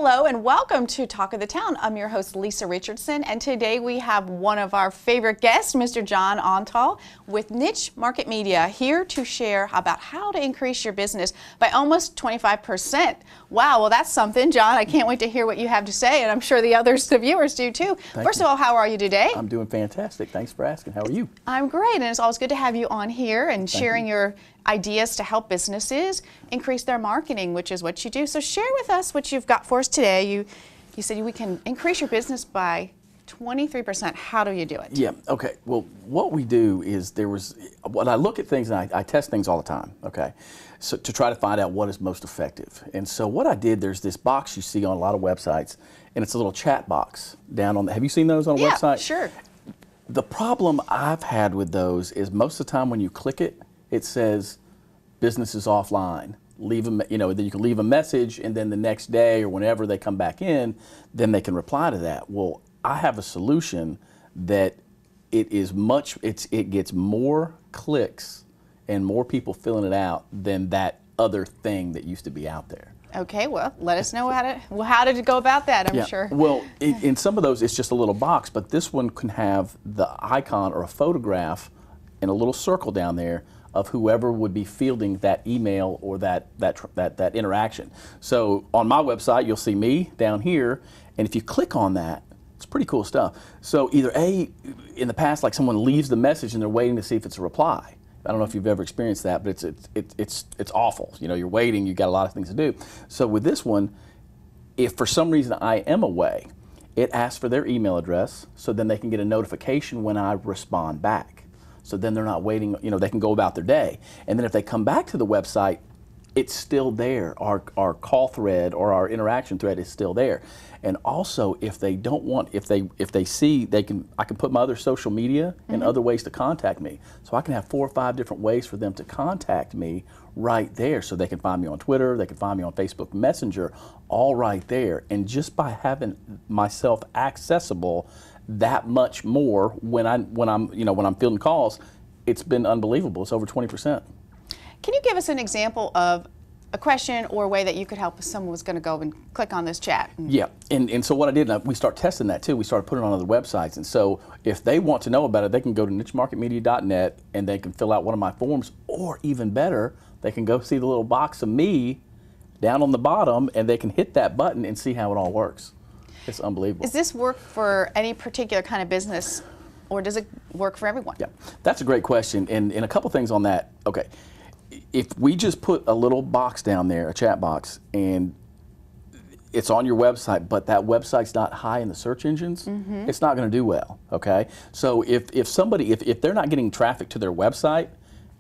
Hello and welcome to Talk of the Town. I'm your host Lisa Richardson, and today we have one of our favorite guests, Mr. John Ontal with Niche Market Media, here to share about how to increase your business by almost 25%. Wow, well that's something, John. I can't wait to hear what you have to say, and I'm sure the viewers do too. First of all, how are you today? I'm doing fantastic. Thanks for asking. How are you? I'm great, and it's always good to have you on here and sharing your ideas to help businesses increase their marketing, which is what you do. So share with us what you've got for us today. You said we can increase your business by 23%. How do you do it? Yeah, okay. Well, what we do is when I look at things, and I test things all the time, okay, so to try to find out what is most effective. And so what I did, there's this box you see on a lot of websites, and it's a little chat box down on have you seen those on a website? Yeah, sure. The problem I've had with those is most of the time when you click it, it says business is offline. Leave them, then you can leave a message, and then the next day or whenever they come back in, then they can reply to that. Well, I have a solution that it gets more clicks and more people filling it out than that other thing that used to be out there. Okay, well, let us know how to go about that, I'm sure. Well, in some of those, it's just a little box, but this one can have the icon or a photograph in a little circle down there of whoever would be fielding that email or that interaction. So on my website, you'll see me down here, and if you click on that, it's pretty cool stuff. So either in the past, like someone leaves the message and they're waiting to see if it's a reply. I don't know if you've ever experienced that, but it's awful. You're waiting, you've got a lot of things to do. So with this one, if for some reason I am away, it asks for their email address, so then they can get a notification when I respond back. So then they're not waiting, they can go about their day. And then if they come back to the website, it's still there. Our call thread or our interaction thread is still there. And also, if they don't want, if they see, I can put my other social media and other ways to contact me. So I can have 4 or 5 different ways for them to contact me right there. So they can find me on Twitter, they can find me on Facebook Messenger, all right there. And just by having myself accessible that much more when I'm fielding calls, it's been unbelievable. It's over 20%. Can you give us an example of a question or a way that you could help if someone was going to go and click on this chat? Yeah, and so what I did, we start testing that too. We started putting it on other websites, and so if they want to know about it, they can go to nichemarketmedia.net and they can fill out one of my forms, or even better, they can go see the little box of me down on the bottom, and they can hit that button and see how it all works. It's unbelievable. Does this work for any particular kind of business, or does it work for everyone? Yeah, that's a great question, and a couple things on that. Okay, if we just put a little box down there, a chat box, and it's on your website, but that website's not high in the search engines, it's not going to do well, okay? So if they're not getting traffic to their website,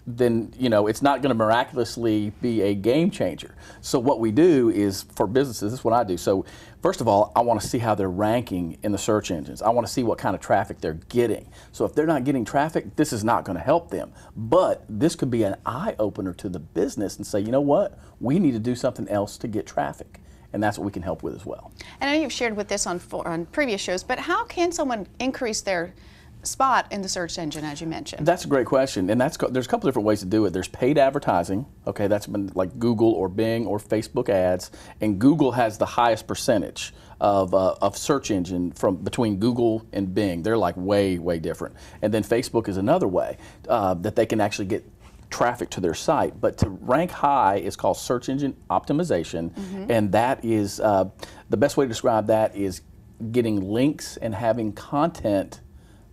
then it's not going to miraculously be a game changer. So what we do is, for businesses, this is what I do. So first of all, I want to see how they're ranking in the search engines. I want to see what kind of traffic they're getting. So if they're not getting traffic, this is not going to help them. But this could be an eye-opener to the business and say, you know what, we need to do something else to get traffic. And that's what we can help with as well. And I know you've shared with this on previous shows, but how can someone increase their spot in the search engine, as you mentioned? That's a great question, and there's a couple different ways to do it. There's paid advertising, okay, that's been like Google or Bing or Facebook ads, and Google has the highest percentage of search engine between Google and Bing. They're like way different. And then Facebook is another way that they can actually get traffic to their site. But to rank high is called search engine optimization, and that is the best way to describe that is getting links and having content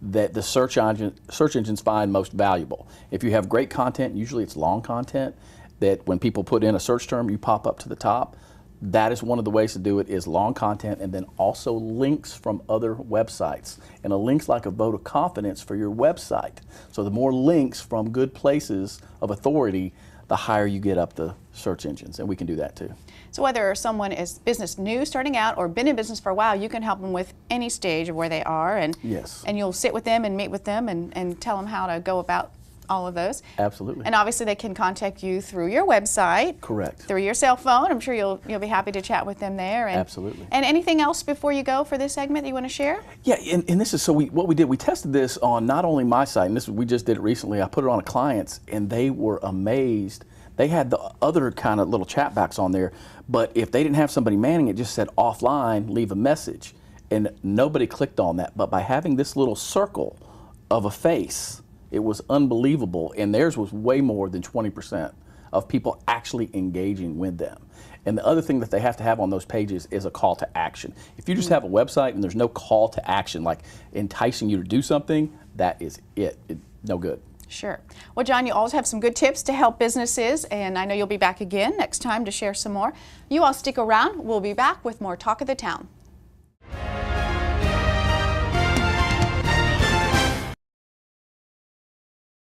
that the search engines find most valuable. If you have great content, usually it's long content, that when people put in a search term, you pop up to the top. That is one of the ways to do it, is long content, and then also links from other websites. And a link's like a vote of confidence for your website. So the more links from good places of authority, the higher you get up the search engines, and we can do that too. So whether someone is business new, starting out, or been in business for a while, you can help them with any stage of where they are, and yes, and you'll sit with them and meet with them and tell them how to go about all of those. Absolutely. And obviously they can contact you through your website. Correct. Through your cell phone. I'm sure you'll be happy to chat with them there. And, absolutely. And anything else before you go for this segment that you want to share? Yeah, and this is, so what we did, we tested this on not only my site, and we just did it recently, I put it on a client's, and they were amazed They had the other kind of little chat box on there, but if they didn't have somebody manning it, just said offline, leave a message, and nobody clicked on that. But by having this little circle of a face, it was unbelievable, and theirs was way more than 20% of people actually engaging with them. And the other thing that they have to have on those pages is a call to action. If you just have a website and there's no call to action, like enticing you to do something, that is it. No good. Sure. Well, John, you always have some good tips to help businesses, and I know you'll be back again next time to share some more. You all stick around. We'll be back with more Talk of the Town.